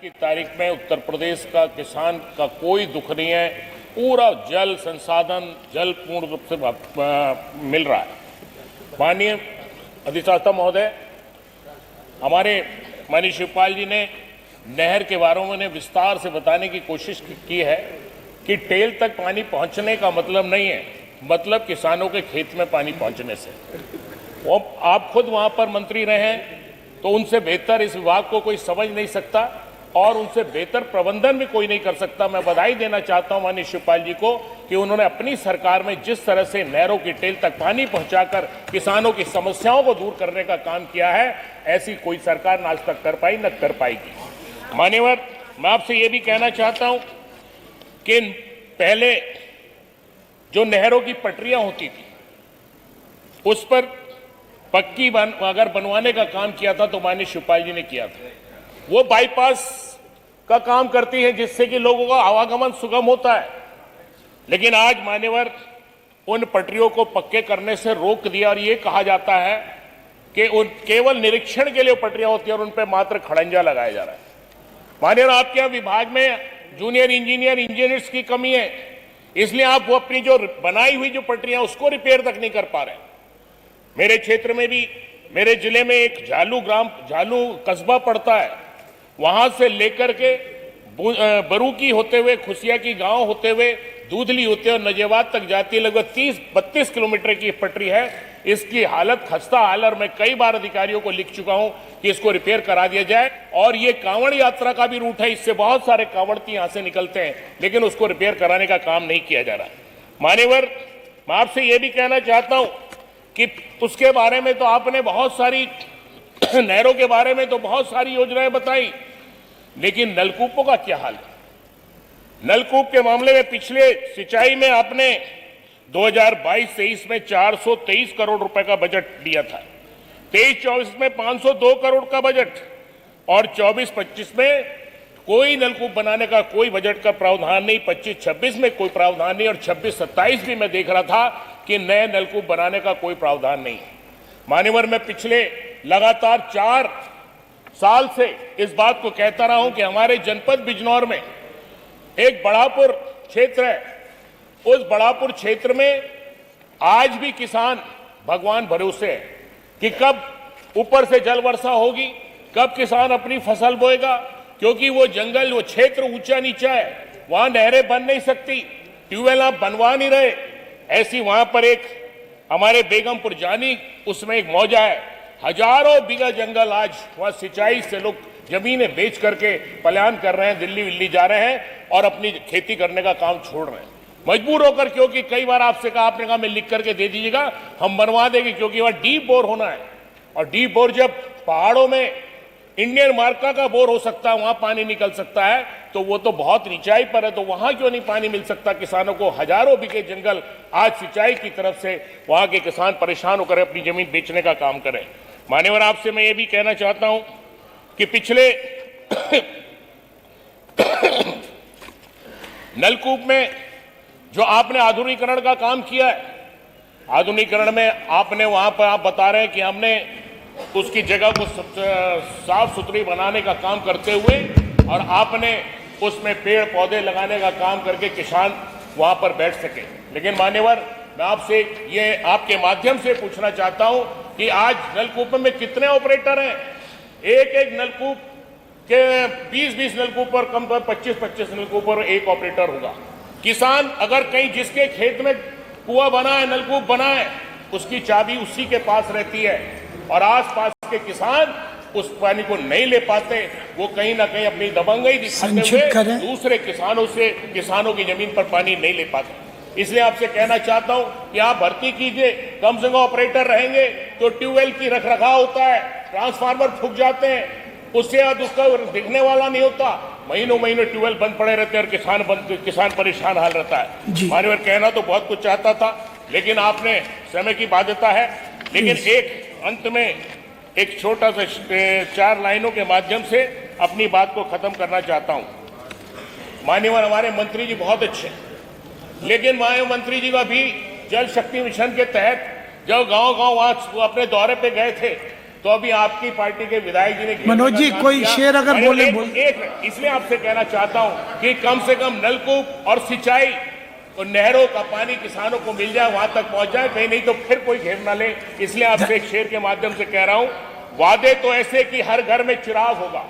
की तारीख में उत्तर प्रदेश का किसान का कोई दुख नहीं है। पूरा जल संसाधन जल पूर्ण रूप से मिल रहा है। माननीय अधिष्ठाता महोदय, हमारे माननीय शिवपाल जी ने नहर के बारे में विस्तार से बताने की कोशिश की है कि टेल तक पानी पहुंचने का मतलब नहीं है, मतलब किसानों के खेत में पानी पहुंचने से। वो आप खुद वहां पर मंत्री रहे हैं, तो उनसे बेहतर इस विभाग को कोई समझ नहीं सकता और उनसे बेहतर प्रबंधन भी कोई नहीं कर सकता। मैं बधाई देना चाहता हूं माननीय शिवपाल जी को कि उन्होंने अपनी सरकार में जिस तरह से नहरों की टेल तक पानी पहुंचाकर किसानों की समस्याओं को दूर करने का काम किया है, ऐसी कोई सरकार न आज तक कर पाई न कर पाएगी। मान्यवर, मैं आपसे ये भी कहना चाहता हूं कि पहले जो नहरों की पटरियां होती थी उस पर पक्की अगर बनवाने का काम किया था तो माननीय शिवपाल जी ने किया था। वो बाईपास का काम करती है जिससे कि लोगों का आवागमन सुगम होता है, लेकिन आज मान्यवर उन पटरियों को पक्के करने से रोक दिया और ये कहा जाता है कि उन केवल निरीक्षण के लिए पटरियां होती है और उन पर मात्र खड़ंजा लगाया जा रहा है। मान्यवर, आपके यहाँ विभाग में जूनियर इंजीनियर्स की कमी है, इसलिए आप वो अपनी जो बनाई हुई जो पटरियां उसको रिपेयर तक नहीं कर पा रहे। मेरे क्षेत्र में भी, मेरे जिले में एक झालू कस्बा पड़ता है, वहां से लेकर के बरूकी होते हुए, खुशिया की गांव होते हुए, दूधली होते हुए नजेबाद तक जाती है। लगभग 30-32 किलोमीटर की पटरी है। इसकी हालत खस्ता हाल और मैं कई बार अधिकारियों को लिख चुका हूं कि इसको रिपेयर करा दिया जाए। और ये कांवड़ यात्रा का भी रूट है, इससे बहुत सारे कांवड़ती यहां से निकलते हैं, लेकिन उसको रिपेयर कराने का काम नहीं किया जा रहा। मान्यवर, मैं आपसे ये भी कहना चाहता हूं कि उसके बारे में तो आपने बहुत सारी नहरों के बारे में तो बहुत सारी योजनाएं बताई, लेकिन नलकूपों का क्या हाल है? नलकूप के मामले में पिछले सिंचाई में आपने 2022-23 में 423 करोड़ रुपए का बजट दिया था, 23-24 में 502 करोड़ का बजट और 24-25 में कोई नलकूप बनाने का कोई बजट का प्रावधान नहीं, 25-26 में कोई प्रावधान नहीं और 26-27 भी मैं देख रहा था कि नए नलकूप बनाने का कोई प्रावधान नहीं। मान्यवर, मैं पिछले लगातार 4 साल से इस बात को कहता रहा हूं कि हमारे जनपद बिजनौर में एक बड़ापुर क्षेत्र है, उस बड़ापुर क्षेत्र में आज भी किसान भगवान भरोसे है कि कब ऊपर से जल वर्षा होगी, कब किसान अपनी फसल बोएगा, क्योंकि वो जंगल, वो क्षेत्र ऊंचा नीचा है, वहां नहरें बन नहीं सकती, ट्यूबवेल आप बनवा नहीं रहे। ऐसी वहां पर एक हमारे बेगमपुर जानी, उसमें एक मौजा है, हजारों बीघा जंगल आज वहां सिंचाई से लोग जमीनें बेच करके पलायन कर रहे हैं, दिल्ली विल्ली जा रहे हैं और अपनी खेती करने का काम छोड़ रहे हैं मजबूर होकर, क्योंकि कई बार आपसे कहा, आपने कहा मैं लिख करके दे दीजिएगा, हम बनवा देंगे, क्योंकि वहां डीप बोर होना है। और डीप बोर जब पहाड़ों में इंडियन मार्का का बोर हो सकता है, वहां पानी निकल सकता है, तो वो तो बहुत ऊंचाई पर है, तो वहां क्यों नहीं पानी मिल सकता किसानों को? हजारों बीघे जंगल आज सिंचाई की तरफ से वहां के किसान परेशान होकर अपनी जमीन बेचने का काम करें। मान्यवर, आपसे मैं ये भी कहना चाहता हूं कि पिछले नलकूप में जो आपने आधुनिकीकरण का काम किया है, आधुनिकीकरण में आपने वहां पर आप बता रहे हैं कि हमने उसकी जगह को साफ सुथरी बनाने का काम करते हुए और आपने उसमें पेड़ पौधे लगाने का काम करके किसान वहां पर बैठ सके। लेकिन मान्यवर, मैं आपसे ये आपके माध्यम से पूछना चाहता हूं कि आज नलकूप में कितने ऑपरेटर हैं? एक नलकूप के 20-20 नलकूप पर, कम पर 25-25 नलकूप पर एक ऑपरेटर होगा। किसान अगर कहीं जिसके खेत में कुआं बना है, नलकूप बना है, उसकी चाबी उसी के पास रहती है और आसपास के किसान उस पानी को नहीं ले पाते। वो कहीं ना कहीं अपनी दबंगई दिखाते हुए दूसरे किसानों की जमीन पर पानी नहीं ले पाते। इसलिए आपसे कहना चाहता हूं कि आप भर्ती कीजिए, कम से कम ऑपरेटर रहेंगे तो ट्यूबवेल की रखरखाव होता है, ट्रांसफार्मर फूक जाते हैं, उससे बाद उसका दिखने वाला नहीं होता, महीनों ट्यूबवेल बंद पड़े रहते हैं और किसान परेशान हाल रहता है। मान्यवर, कहना तो बहुत कुछ चाहता था, लेकिन आपने समय की बाध्यता है। लेकिन एक अंत में एक छोटा सा 4 लाइनों के माध्यम से अपनी बात को खत्म करना चाहता हूं। मान्यवर, हमारे मंत्री जी बहुत अच्छे हैं, लेकिन माननीय मंत्री जी का भी जल शक्ति मिशन के तहत जब गांव वहां अपने दौरे पे गए थे तो अभी आपकी पार्टी के विधायक जी ने मनोज जी, कोई शेर अगर बोले इसलिए आपसे कहना चाहता हूं कि कम से कम नलकूप और सिंचाई और नहरों का पानी किसानों को मिल जाए, वहां तक पहुंच जाए, कहीं नहीं तो फिर कोई घेर ना ले। इसलिए आपसे एक शेर के माध्यम से कह रहा हूं, वादे तो ऐसे कि हर घर में चिराग होगा,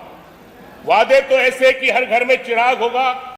वादे तो ऐसे कि हर घर में चिराग होगा,